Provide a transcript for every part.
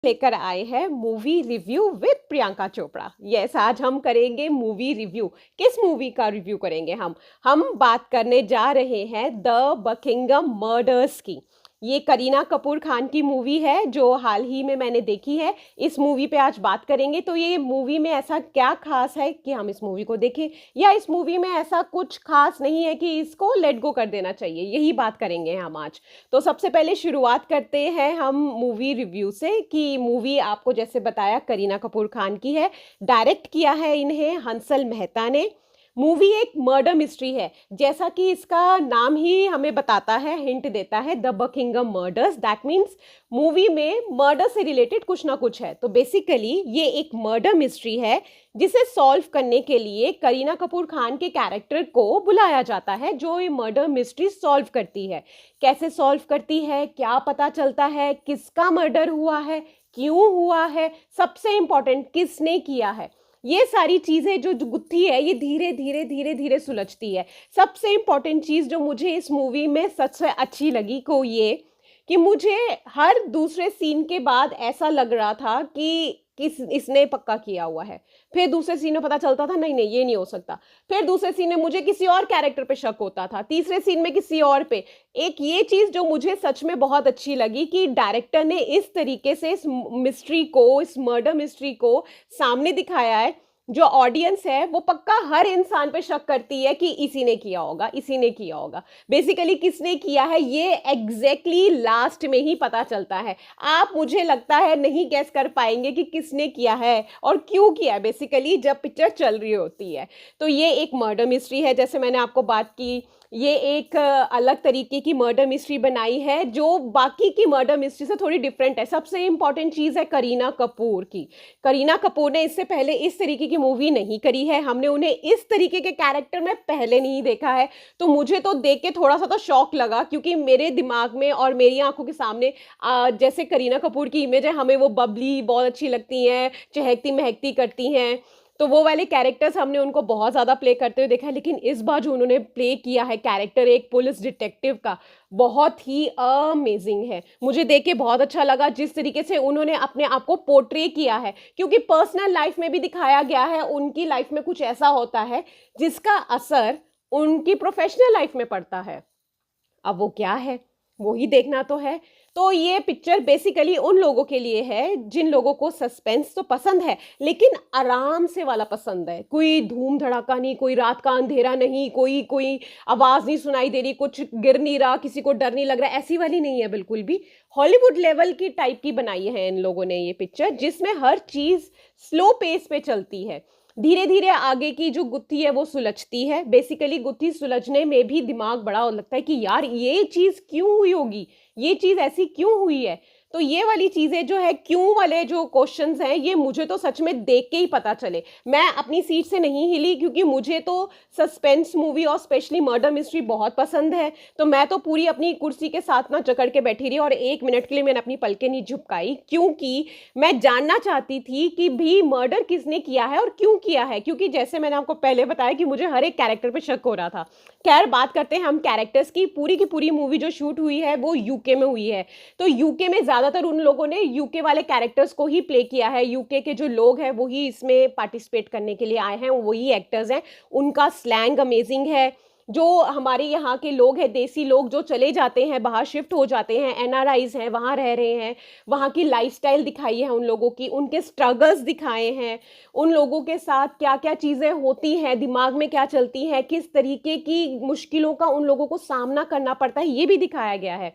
लेकर आए हैं movie review with Priyanka Chopra. Yes, आज हम करेंगे मूवी रिव्यू। किस मूवी का रिव्यू करेंगे हम बात करने जा रहे हैं द बकिंगम मर्डर्स की। ये करीना कपूर खान की मूवी है जो हाल ही में मैंने देखी है। इस मूवी पे आज बात करेंगे। तो ये मूवी में ऐसा क्या खास है कि हम इस मूवी को देखें, या इस मूवी में ऐसा कुछ खास नहीं है कि इसको लेट गो कर देना चाहिए, यही बात करेंगे हम आज। तो सबसे पहले शुरुआत करते हैं हम मूवी रिव्यू से कि मूवी आपको जैसे बताया करीना कपूर खान की है। डायरेक्ट किया है इन्हें हंसल मेहता ने। मूवी एक मर्डर मिस्ट्री है, जैसा कि इसका नाम ही हमें बताता है, हिंट देता है, the Buckingham murders. That means movie में मर्डर से रिलेटेड कुछ ना कुछ है। तो बेसिकली ये एक मर्डर मिस्ट्री है जिसे सॉल्व करने के लिए करीना कपूर खान के कैरेक्टर को बुलाया जाता है, जो ये मर्डर मिस्ट्री सॉल्व करती है। कैसे सॉल्व करती है, क्या पता चलता है, किसका मर्डर हुआ है, क्यों हुआ है, सबसे इंपॉर्टेंट किसने किया है, ये सारी चीजें जो गुत्थी है ये धीरे धीरे धीरे धीरे सुलझती है। सबसे इंपॉर्टेंट चीज जो मुझे इस मूवी में सच से अच्छी लगी को ये कि मुझे हर दूसरे सीन के बाद ऐसा लग रहा था कि इसने पक्का किया हुआ है। फिर दूसरे सीन में पता चलता था नहीं नहीं ये नहीं हो सकता। फिर दूसरे सीन में मुझे किसी और कैरेक्टर पे शक होता था, तीसरे सीन में किसी और पे। एक ये चीज जो मुझे सच में बहुत अच्छी लगी कि डायरेक्टर ने इस तरीके से इस मिस्ट्री को, इस मर्डर मिस्ट्री को सामने दिखाया है। जो ऑडियंस है वो पक्का हर इंसान पे शक करती है कि इसी ने किया होगा, इसी ने किया होगा। बेसिकली किसने किया है ये एग्जैक्टली लास्ट में ही पता चलता है। आप मुझे लगता है नहीं गैस कर पाएंगे कि किसने किया है और क्यों किया है, बेसिकली जब पिक्चर चल रही होती है। तो ये एक मर्डर मिस्ट्री है, जैसे मैंने आपको बात की। ये एक अलग तरीके की मर्डर मिस्ट्री बनाई है जो बाकी की मर्डर मिस्ट्री से थोड़ी डिफरेंट है। सबसे इंपॉर्टेंट चीज है करीना कपूर की। करीना कपूर ने इससे पहले इस तरीके की मूवी नहीं करी है। हमने उन्हें इस तरीके के कैरेक्टर में पहले नहीं देखा है। तो मुझे तो देख के थोड़ा सा तो शौक लगा, क्योंकि मेरे दिमाग में और मेरी आंखों के सामने जैसे करीना कपूर की इमेज है, हमें वो बबली बहुत अच्छी लगती हैं, चहकती महकती करती हैं। तो वो वाले कैरेक्टर्स हमने उनको बहुत ज़्यादा प्ले करते हुए देखा है। लेकिन इस बार जो उन्होंने प्ले किया है कैरेक्टर एक पुलिस डिटेक्टिव का, बहुत ही अमेजिंग है। मुझे देख के बहुत अच्छा लगा जिस तरीके से उन्होंने अपने आप को पोर्ट्रे किया है, क्योंकि पर्सनल लाइफ में भी दिखाया गया है उनकी लाइफ में कुछ ऐसा होता है जिसका असर उनकी प्रोफेशनल लाइफ में पड़ता है। अब वो क्या है वो ही देखना तो है। तो ये पिक्चर बेसिकली उन लोगों के लिए है जिन लोगों को सस्पेंस तो पसंद है, लेकिन आराम से वाला पसंद है। कोई धूम धड़ाका नहीं, कोई रात का अंधेरा नहीं, कोई कोई आवाज नहीं सुनाई दे रही, कुछ गिर नहीं रहा, किसी को डर नहीं लग रहा, ऐसी वाली नहीं है बिल्कुल भी। हॉलीवुड लेवल की टाइप की बनाई है इन लोगों ने ये पिक्चर, जिसमें हर चीज स्लो पेस पे चलती है। धीरे धीरे आगे की जो गुत्थी है वो सुलझती है। बेसिकली गुत्थी सुलझने में भी दिमाग बड़ा लगता है कि यार ये चीज क्यों हुई होगी, ये चीज ऐसी क्यों हुई है। तो ये वाली चीजें जो है, क्यों वाले जो क्वेश्चंस हैं, ये मुझे तो सच में देख के ही पता चले। मैं अपनी सीट से नहीं हिली, क्योंकि मुझे तो सस्पेंस मूवी और स्पेशली मर्डर मिस्ट्री बहुत पसंद है। तो मैं तो पूरी अपनी कुर्सी के साथ ना जकड़ के बैठी रही और एक मिनट के लिए मैंने अपनी पलकें नहीं झुकाई, क्योंकि मैं जानना चाहती थी कि भी मर्डर किसने किया है और क्यों किया है। क्योंकि जैसे मैंने आपको पहले बताया कि मुझे हर एक कैरेक्टर पे शक हो रहा था। खैर, बात करते हैं हम कैरेक्टर्स की पूरी मूवी जो शूट हुई है वो यूके में हुई है। तो यूके में ज्यादातर उन लोगों ने यूके वाले कैरेक्टर्स को ही प्ले किया है। यूके के जो लोग हैं वही इसमें पार्टिसिपेट करने के लिए आए हैं, वही एक्टर्स हैं। उनका स्लैंग अमेजिंग है। जो हमारे यहाँ के लोग हैं, देसी लोग जो चले जाते हैं, बाहर शिफ्ट हो जाते हैं, एनआरआईज हैं, वहाँ रह रहे हैं, वहाँ की लाइफस्टाइल दिखाई है उन लोगों की, उनके स्ट्रगल्स दिखाए हैं, उन लोगों के साथ क्या क्या चीज़ें होती हैं, दिमाग में क्या चलती हैं, किस तरीके की मुश्किलों का उन लोगों को सामना करना पड़ता है, ये भी दिखाया गया है।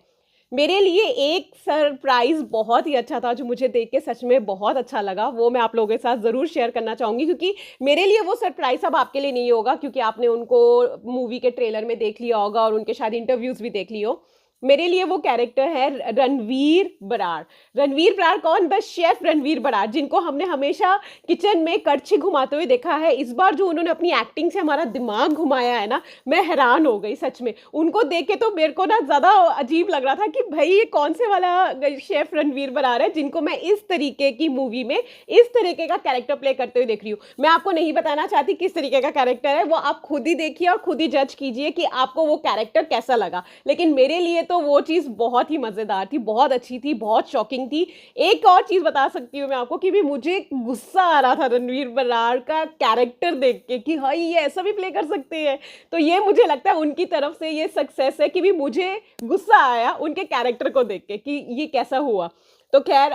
मेरे लिए एक सरप्राइज बहुत ही अच्छा था जो मुझे देख के सच में बहुत अच्छा लगा, वो मैं आप लोगों के साथ ज़रूर शेयर करना चाहूँगी। क्योंकि मेरे लिए वो सरप्राइज अब आपके लिए नहीं होगा, क्योंकि आपने उनको मूवी के ट्रेलर में देख लिया होगा और उनके शायद इंटरव्यूज़ भी देख लियो। मेरे लिए वो कैरेक्टर है रणवीर बरार। रणवीर बरार कौन? द शेफ रणवीर बरार, जिनको हमने हमेशा किचन में कड़छी घुमाते हुए देखा है। इस बार जो उन्होंने अपनी एक्टिंग से हमारा दिमाग घुमाया है ना, मैं हैरान हो गई सच में। उनको देख के तो मेरे को ना ज़्यादा अजीब लग रहा था कि भाई ये कौन से वाला शेफ रणवीर बरार है जिनको मैं इस तरीके की मूवी में इस तरीके का कैरेक्टर प्ले करते हुए देख रही हूँ। मैं आपको नहीं बताना चाहती किस तरीके का कैरेक्टर है, वो आप खुद ही देखिए और खुद ही जज कीजिए कि आपको वो कैरेक्टर कैसा लगा। लेकिन मेरे लिए तो तो वो चीज़ बहुत ही मज़ेदार थी, बहुत अच्छी थी, बहुत शॉकिंग थी। एक और चीज़ बता सकती हूँ मैं आपको कि भी मुझे गुस्सा आ रहा था रणवीर बरार का कैरेक्टर देख के कि हाँ, ये ऐसा भी प्ले कर सकते हैं। तो ये मुझे लगता है उनकी तरफ से ये सक्सेस है कि भी मुझे गुस्सा आया उनके कैरेक्टर को देख के कि ये कैसा हुआ। तो ख़ैर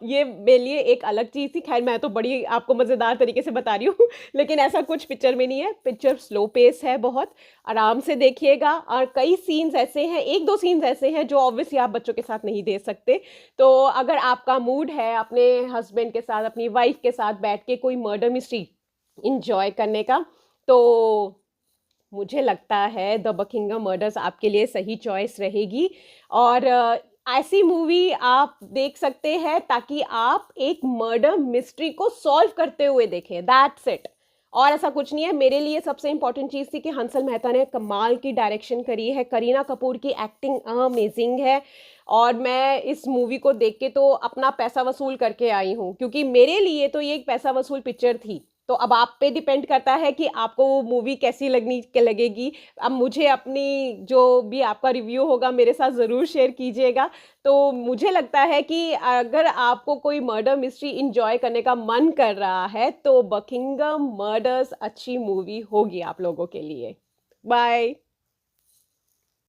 ये मेरे लिए एक अलग चीज़ थी। ख़ैर मैं तो बड़ी आपको मज़ेदार तरीके से बता रही हूँ लेकिन ऐसा कुछ पिक्चर में नहीं है। पिक्चर स्लो पेस है बहुत, आराम से देखिएगा और कई सीन्स ऐसे हैं, 1-2 सीन्स ऐसे हैं जो ऑब्वियसली आप बच्चों के साथ नहीं देख सकते। तो अगर आपका मूड है अपने हस्बैंड के साथ, अपनी वाइफ़ के साथ बैठ के कोई मर्डर मिस्ट्री एन्जॉय करने का, तो मुझे लगता है द बकिंघम मर्डर्स आपके लिए सही चॉइस रहेगी और ऐसी मूवी आप देख सकते हैं ताकि आप एक मर्डर मिस्ट्री को सॉल्व करते हुए देखें, दैट्स इट। और ऐसा कुछ नहीं है। मेरे लिए सबसे इम्पोर्टेंट चीज़ थी कि हंसल मेहता ने कमाल की डायरेक्शन करी है, करीना कपूर की एक्टिंग अमेजिंग है और मैं इस मूवी को देख के तो अपना पैसा वसूल करके आई हूँ क्योंकि मेरे लिए तो ये एक पैसा वसूल पिक्चर थी। तो अब आप पे डिपेंड करता है कि आपको वो मूवी कैसी लगेगी। अब मुझे अपनी जो भी आपका रिव्यू होगा मेरे साथ ज़रूर शेयर कीजिएगा। तो मुझे लगता है कि अगर आपको कोई मर्डर मिस्ट्री एन्जॉय करने का मन कर रहा है तो बकिंघम मर्डर्स अच्छी मूवी होगी आप लोगों के लिए। बाय।